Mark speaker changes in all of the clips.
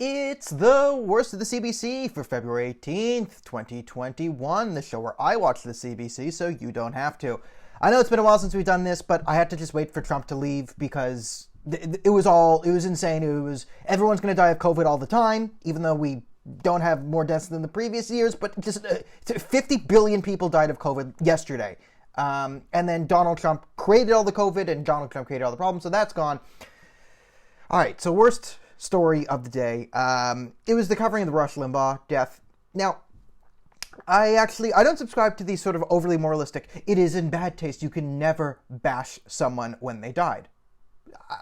Speaker 1: It's the worst of the CBC for February 18th, 2021, the show where I watch the CBC so you don't have to. I know it's been a while since we've done this, but I had to just wait for Trump to leave because it was insane. Everyone's going to die of COVID all the time, even though we don't have more deaths than the previous years, but just 50 billion people died of COVID yesterday. And then Donald Trump created all the COVID and Donald Trump created all the problems, so that's gone. All right, so worst story of the day. It was the covering of the Rush Limbaugh death. Now, I don't subscribe to these sort of overly moralistic, it is in bad taste, you can never bash someone when they died.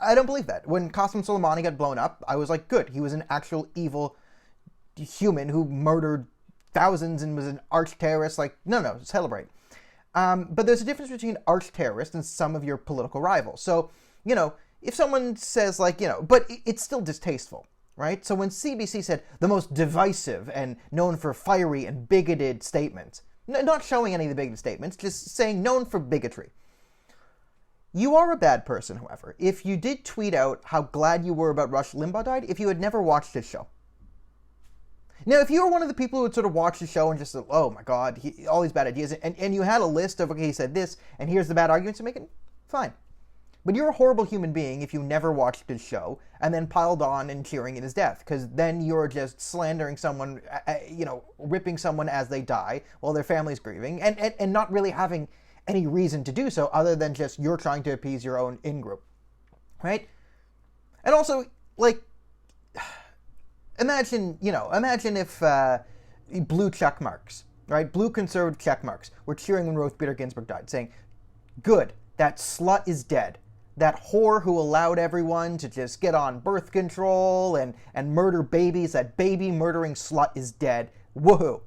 Speaker 1: I don't believe that. When Qasem Soleimani got blown up, I was like, good, he was an actual evil human who murdered thousands and was an arch-terrorist. Like, no, celebrate. But there's a difference between arch-terrorist and some of your political rivals. So, if someone says but it's still distasteful, right? So when CBC said the most divisive and known for fiery and bigoted statements, not showing any of the bigoted statements, just saying known for bigotry. You are a bad person, however, if you did tweet out how glad you were about Rush Limbaugh died if you had never watched his show. Now, if you were one of the people who would sort of watch the show and just said, oh my God, all these bad ideas, and you had a list of, okay, he said this, and here's the bad arguments to make it, fine. But you're a horrible human being if you never watched his show and then piled on and cheering in his death, because then you're just slandering someone, ripping someone as they die while their family's grieving, and not really having any reason to do so other than just you're trying to appease your own in-group, right? And also, imagine if blue check marks, right? Blue conservative check marks were cheering when Ruth Bader Ginsburg died, saying, good, that slut is dead. That whore who allowed everyone to just get on birth control and murder babies, that baby murdering slut is dead. Woohoo.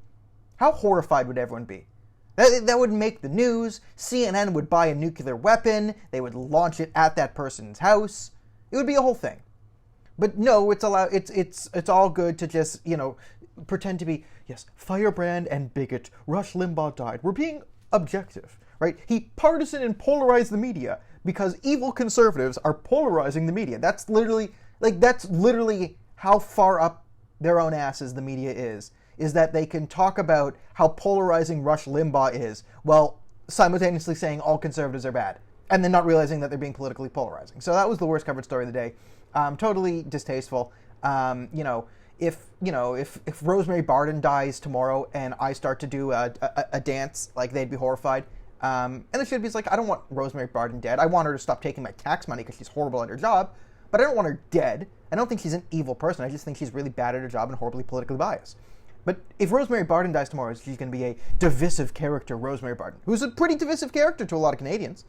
Speaker 1: How horrified would everyone be? That would make the news. CNN would buy a nuclear weapon. They would launch it at that person's house. It would be a whole thing. But no, it's all good to just, pretend to be, yes, firebrand and bigot. Rush Limbaugh died. We're being objective, right? He partisan and polarized the media because evil conservatives are polarizing the media. That's literally how far up their own asses the media is that they can talk about how polarizing Rush Limbaugh is while simultaneously saying all conservatives are bad and then not realizing that they're being politically polarizing. So that was the worst covered story of the day. Totally distasteful. If Rosemary Barden dies tomorrow and I start to do a dance, they'd be horrified. And the should be I don't want Rosemary Barden dead. I want her to stop taking my tax money because she's horrible at her job, but I don't want her dead. I don't think she's an evil person. I just think she's really bad at her job and horribly politically biased. But if Rosemary Barden dies tomorrow, she's going to be a divisive character, Rosemary Barden, who's a pretty divisive character to a lot of Canadians.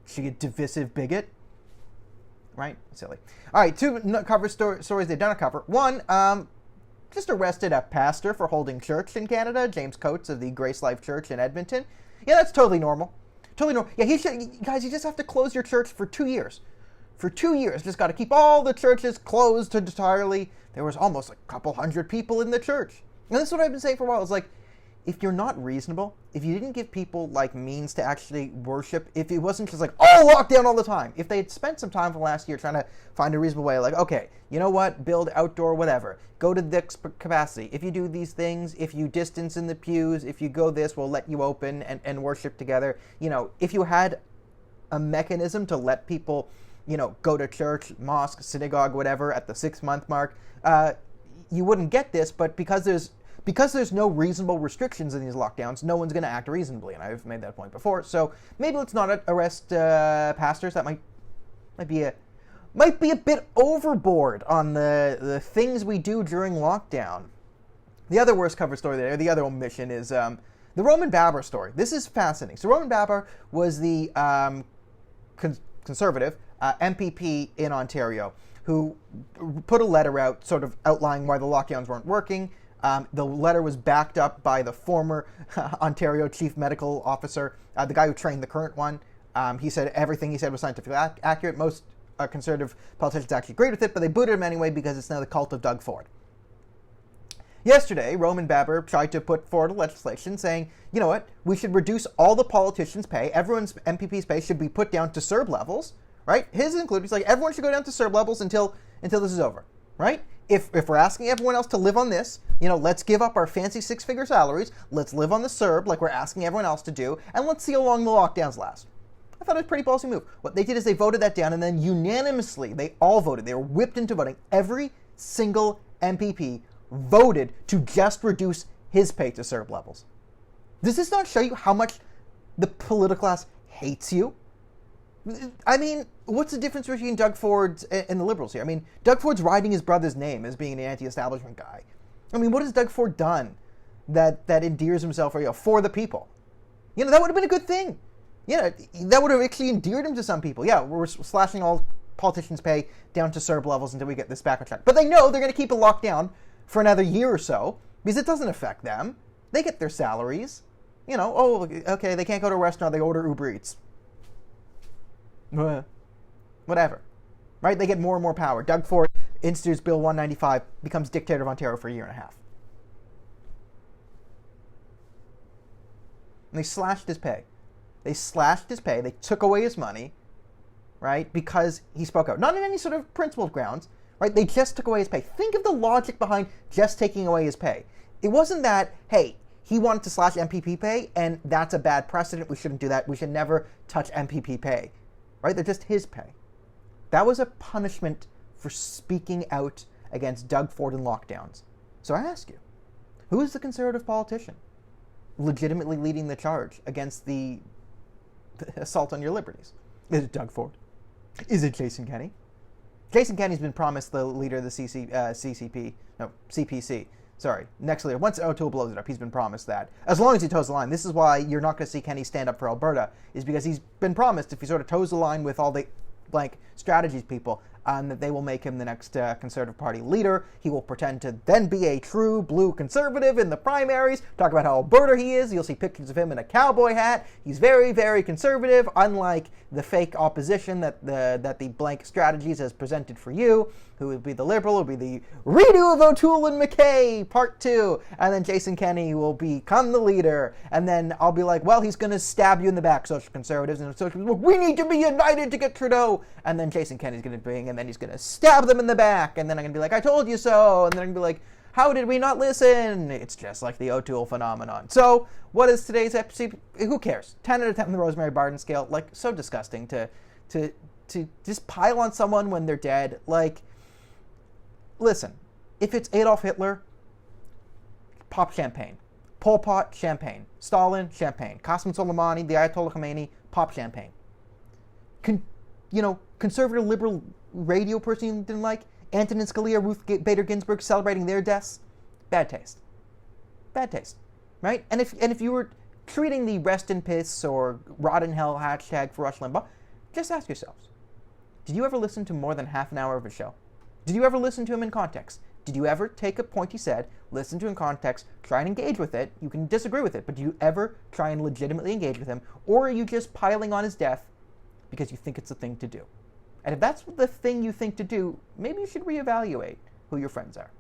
Speaker 1: She a divisive bigot. Right? Silly. All right, two cover stories they don't cover. One, just arrested a pastor for holding church in Canada, James Coates of the Grace Life Church in Edmonton. Yeah, that's totally normal. Totally normal. Yeah, you just have to close your church for 2 years. For 2 years, just got to keep all the churches closed entirely. There was almost a couple hundred people in the church. And this is what I've been saying for a while. It's if you're not reasonable, if you didn't give people means to actually worship, if it wasn't just lockdown all the time, if they had spent some time from last year trying to find a reasonable way, okay, you know what, build outdoor whatever, go to this capacity, if you do these things, if you distance in the pews, if you go this, we'll let you open and worship together. If you had a mechanism to let people, go to church, mosque, synagogue, whatever, at the 6-month mark, you wouldn't get this, but because there's no reasonable restrictions in these lockdowns, no one's going to act reasonably, and I've made that point before. So maybe let's not arrest pastors. That might be a bit overboard on the things we do during lockdown. The other worst cover story there, the other omission is the Roman Babar story. This is fascinating. So Roman Babar was the conservative MPP in Ontario who put a letter out sort of outlining why the lockdowns weren't working. The letter was backed up by the former Ontario chief medical officer, the guy who trained the current one. He said everything he said was scientifically accurate. Most conservative politicians actually agreed with it, but they booted him anyway because it's now the cult of Doug Ford. Yesterday, Roman Babar tried to put forward legislation saying, you know what, we should reduce all the politicians' pay. Everyone's MPP's pay should be put down to CERB levels, right? His included. He's everyone should go down to CERB levels until this is over, right? if we're asking everyone else to live on this, let's give up our fancy 6-figure salaries, let's live on the CERB like we're asking everyone else to do, and let's see how long the lockdowns last. I thought it was a pretty ballsy move. What they did is they voted that down, and then unanimously, they all voted. They were whipped into voting. Every single MPP voted to just reduce his pay to CERB levels. Does this not show you how much the political class hates you? I mean, what's the difference between Doug Ford and the Liberals here? I mean, Doug Ford's riding his brother's name as being an anti-establishment guy. I mean, what has Doug Ford done that endears himself for the people? That would have been a good thing. Yeah, that would have actually endeared him to some people. Yeah, we're slashing all politicians' pay down to CERB levels until we get this back on track. But they know they're going to keep it locked down for another year or so because it doesn't affect them. They get their salaries. Okay, they can't go to a restaurant, they order Uber Eats. Whatever. Right? They get more and more power. Doug Ford institutes Bill 195, becomes dictator of Ontario for a year and a half. And they slashed his pay. They took away his money, right? Because he spoke out. Not on any sort of principled grounds, right? They just took away his pay. Think of the logic behind just taking away his pay. It wasn't that, hey, he wanted to slash MPP pay, and that's a bad precedent. We shouldn't do that. We should never touch MPP pay, right? They're just his pay. That was a punishment for speaking out against Doug Ford and lockdowns. So I ask you, who is the Conservative politician legitimately leading the charge against the assault on your liberties? Is it Doug Ford? Is it Jason Kenney? Jason Kenney's been promised the leader of the CPC. Sorry, next leader. Once O'Toole blows it up, he's been promised that. As long as he toes the line. This is why you're not going to see Kenney stand up for Alberta, is because he's been promised if he sort of toes the line with all the blank strategies people, that they will make him the next Conservative Party leader. He will pretend to then be a true blue Conservative in the primaries, talk about how Alberta he is. You'll see pictures of him in a cowboy hat. He's very, very conservative, unlike the fake opposition that the blank strategies has presented for you, who would be the Liberal, would be the redo of O'Toole and McKay, part 2, and then Jason Kenney will become the leader, and then I'll be like, well, he's going to stab you in the back, social conservatives, and social conservatives, we need to be united to get Trudeau, and then Jason Kenney's going to bring, and then he's going to stab them in the back, and then I'm going to be like, I told you so, and then I'm going to be like, how did we not listen? It's just like the O'Toole phenomenon. So, what is today's episode? Who cares? 10 out of 10 on the Rosemary Barden scale. Like, so disgusting to just pile on someone when they're dead. Like, listen, if it's Adolf Hitler, pop champagne. Pol Pot, champagne. Stalin, champagne. Qasem Soleimani, the Ayatollah Khomeini, pop champagne. Conservative liberal radio person you didn't like, Antonin Scalia, Ruth Bader Ginsburg celebrating their deaths, bad taste. Bad taste, right? And if you were treating the rest in piss or rot in hell hashtag for Rush Limbaugh, just ask yourselves, did you ever listen to more than half an hour of a show? Did you ever listen to him in context? Did you ever take a point he said, listen to him in context, try and engage with it? You can disagree with it, but do you ever try and legitimately engage with him? Or are you just piling on his death because you think it's the thing to do? And if that's the thing you think to do, maybe you should reevaluate who your friends are.